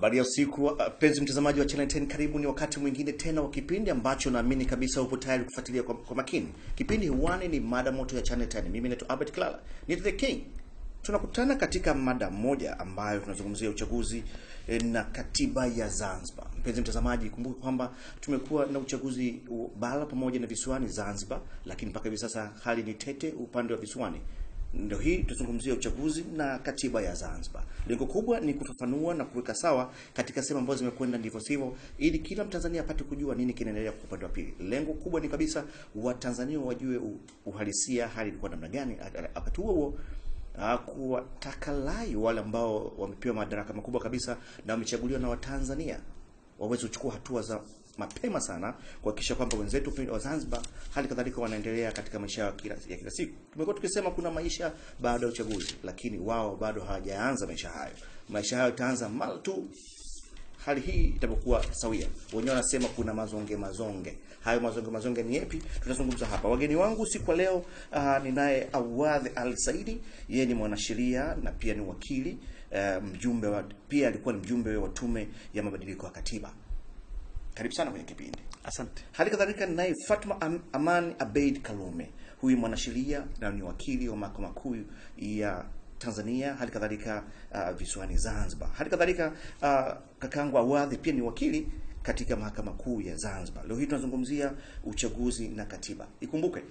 Habari ya usiku, penzi mtazamaji wa Channel 10, karibu ni wakati mwingine tena wa kipindi ambacho naamini kabisa upo tayari kufuatilia kwa makini. Kipindi huwani ni mada moto ya Channel 10. Mimi naitwa Albert Clara, ni The King. Tunakutana katika mada moja ambayo tunazungumzia uchaguzi na katiba ya Zanzibar. Mpenzi mtazamaji, kumbuka kwamba tumekuwa na uchaguzi bara pamoja na visiwani Zanzibar, lakini mpaka hivi sasa hali ni tete upande wa visiwani. Ndio hii tuzungumzia uchaguzi na katiba ya Zanzibar. Lengo kubwa ni kufafanua na kuweka sawa katika sehemu ambazo zimekwenda ndivyo sivyo, ili kila Mtanzania apate kujua nini kinaendelea kwa upande wa pili. Lengo kubwa ni kabisa Watanzania wajue uhalisia hali ilikuwa namna gani. Wakati huo kuwatakalai wale ambao wamepewa madaraka makubwa kabisa na wamechaguliwa na Watanzania waweze kuchukua hatua za mapema sana kuhakikisha kwamba wenzetu wa Zanzibar hali kadhalika wanaendelea katika maisha ya kila siku. Tumekuwa tukisema kuna maisha baada ya uchaguzi, lakini wao bado hawajaanza maisha hayo. Maisha hayo yataanza mara tu hali hii itapokuwa sawia. Wenyewe wanasema kuna mazonge. Hayo mazonge ni yapi? Tutazungumza hapa. Wageni wangu siku ya leo ninaye Awadhi Al-Saidi. Yeye ni mwanasheria na pia ni wakili, pia alikuwa ni mjumbe wa tume ya mabadiliko ya katiba. Karibu sana kwenye kipindi. Asante. Hali kadhalika naye Fatma Aman Abeid Karume. Huyu mwanasheria na ni wakili wa Mahakama Kuu ya Tanzania, hali kadhalika visiwani Zanzibar. Hali kadhalika kakangu Awadhi pia ni wakili katika Mahakama Kuu ya Zanzibar. Leo hii tunazungumzia uchaguzi na katiba. Ikumbuke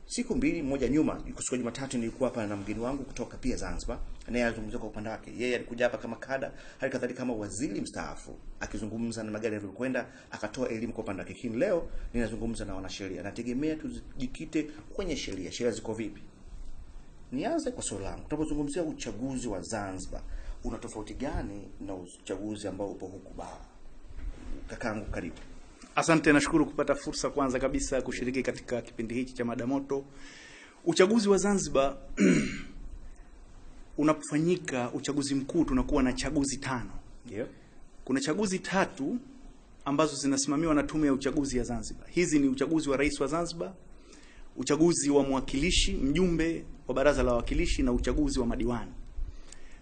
siku mbili moja nyuma, siku ya Jumatatu nilikuwa hapa na mgeni wangu kutoka pia Zanzibar. Naye alizungumzia kwa upande wake. Yeye alikuja hapa kama kada, hali kadhalika kama waziri mstaafu, akizungumza na magari yalivyokwenda, akatoa elimu kwa upande wake. Lakini leo ninazungumza na wanasheria. Nategemea tujikite kwenye sheria. Sheria ziko vipi? Nianze kwa swali langu. Tunapozungumzia uchaguzi wa Zanzibar, una tofauti gani na uchaguzi ambao upo huku bara? Kakangu, karibu. Asante, nashukuru kupata fursa kwanza kabisa kushiriki katika kipindi hiki cha mada moto. Uchaguzi wa Zanzibar unapofanyika uchaguzi mkuu tunakuwa na chaguzi 5. Ndio. Kuna chaguzi 3 ambazo zinasimamiwa na tume ya uchaguzi ya Zanzibar. Hizi ni uchaguzi wa rais wa Zanzibar, uchaguzi wa mwakilishi, mjumbe wa baraza la wawakilishi, na uchaguzi wa madiwani.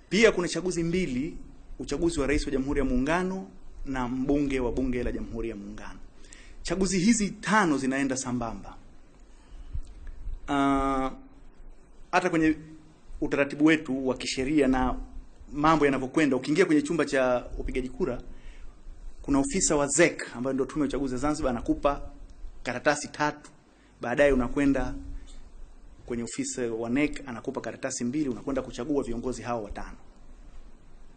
Pia kuna chaguzi 2, uchaguzi wa rais wa Jamhuri ya Muungano na mbunge wa bunge la Jamhuri ya Muungano. Chaguzi hizi 5 zinaenda sambamba. Hata kwenye utaratibu wetu wa kisheria na mambo yanavyokwenda, ukiingia kwenye chumba cha upigaji kura, kuna ofisa wa ZEC ambaye ndio tume ya uchaguzi wa Zanzibar, anakupa karatasi 3. Baadaye unakwenda kwenye ofisa wa NEC, anakupa karatasi 2, unakwenda kuchagua viongozi hao 5.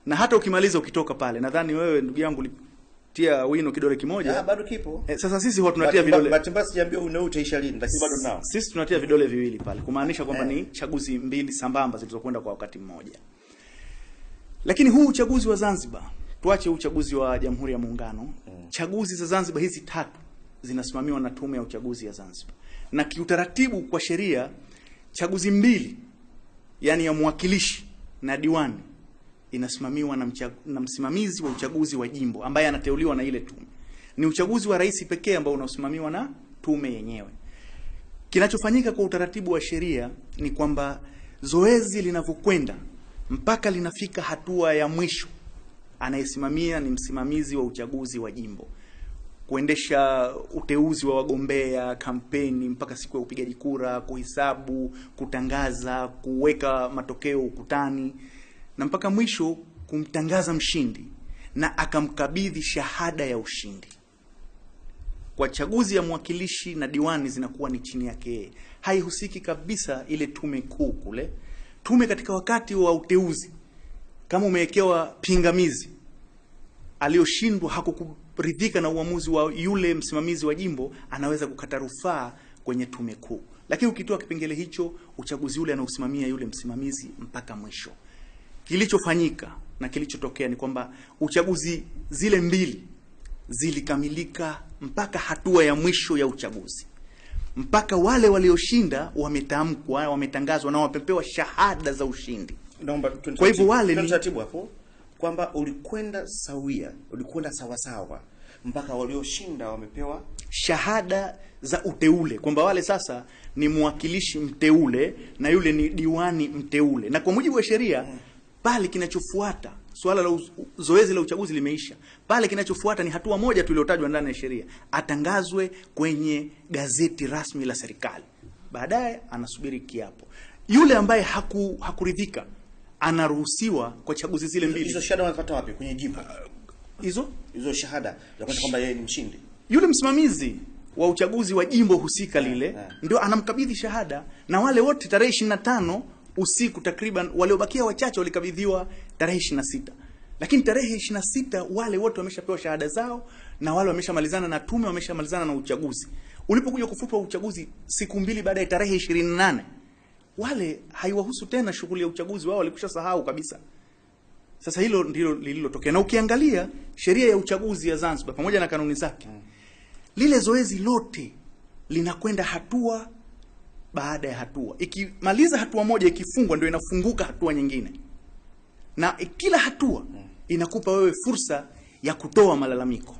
Na hata ukimaliza ukitoka pale, nadhani wewe ndugu yangu ulitia wino kidole kimoja. Bado kipo. Sasa sisi huwa tunatia vidole. Batimbasi sijaambia utaisha lini, lakini bado nao. Sisi tunatia vidole viwili pale, kumaanisha kwamba ni chaguzi 2 sambamba zilizokwenda kwa wakati mmoja. Lakini huu uchaguzi wa Zanzibar, tuache uchaguzi wa Jamhuri ya Muungano. Chaguzi za Zanzibar hizi 3 zinasimamiwa na tume ya uchaguzi ya Zanzibar. Na kiutaratibu kwa sheria, chaguzi 2, yani ya mwakilishi na diwani, inasimamiwa na msimamizi wa uchaguzi wa jimbo ambaye anateuliwa na ile tume. Ni uchaguzi wa rais pekee ambao unasimamiwa na tume yenyewe. Kinachofanyika kwa utaratibu wa sheria ni kwamba zoezi linavyokwenda mpaka linafika hatua ya mwisho, anayesimamia ni msimamizi wa uchaguzi wa jimbo, kuendesha uteuzi wa wagombea, kampeni, mpaka siku ya upigaji kura, kuhesabu, kutangaza, kuweka matokeo ukutani, na mpaka mwisho kumtangaza mshindi na akamkabidhi shahada ya ushindi. Kwa chaguzi ya mwakilishi na diwani zinakuwa ni chini yake. Haihusiki kabisa ile tume kuu kule. Tume katika wakati wa uteuzi, kama umewekewa pingamizi, aliyoshindwa hakukuridhika na uamuzi wa yule msimamizi wa jimbo, anaweza kukata rufaa kwenye tume kuu. Lakini ukitoa kipengele hicho, uchaguzi ule anausimamia yule msimamizi mpaka mwisho. Kilichofanyika na kilichotokea ni kwamba uchaguzi zile 2 zilikamilika mpaka hatua ya mwisho ya uchaguzi. Mpaka wale walioshinda wametamkwa, wametangazwa na wapepewa shahada za ushindi. Kwa hivyo wale ni taratibu hapo kwamba ulikwenda sawia, ulikwenda sawa mpaka walioshinda wamepewa shahada za uteule, kwamba wale sasa ni mwakilishi mteule na yule ni diwani mteule. Na kwa mujibu wa sheria, pale kinachofuata swala la zoezi la uchaguzi limeisha. Pale kinachofuata ni hatua moja tu iliyotajwa ndani ya sheria, atangazwe kwenye gazeti rasmi la serikali. Baadaye anasubiri kiapo. Yule ambaye hakuridhika anaruhusiwa kwa chaguzi zile mbili. Hizo shahada wanapata wapi? Kwenye jimbo. Hizo shahada za kwamba kwamba yeye ni mshindi. Yule msimamizi wa uchaguzi wa jimbo husika lile ndio anamkabidhi shahada, na wale wote tarehe 25 usiku takriban, waliobakia wachache walikabidhiwa tarehe 26. Lakini tarehe 26 wale wote wameshapewa shahada zao, na wale wameshamalizana na tume, wameshamalizana na uchaguzi. Ulipokuja kufutwa uchaguzi siku mbili baada ya tarehe 28, wale haiwahusu tena shughuli ya uchaguzi, wao walikusha sahau kabisa. Sasa hilo ndilo lililotokea. Na ukiangalia sheria ya uchaguzi ya Zanzibar pamoja na kanuni zake, lile zoezi lote linakwenda hatua baada ya hatua. Ikimaliza hatua moja, ikifungwa, ndio inafunguka hatua nyingine. Na kila hatua inakupa wewe fursa ya kutoa malalamiko.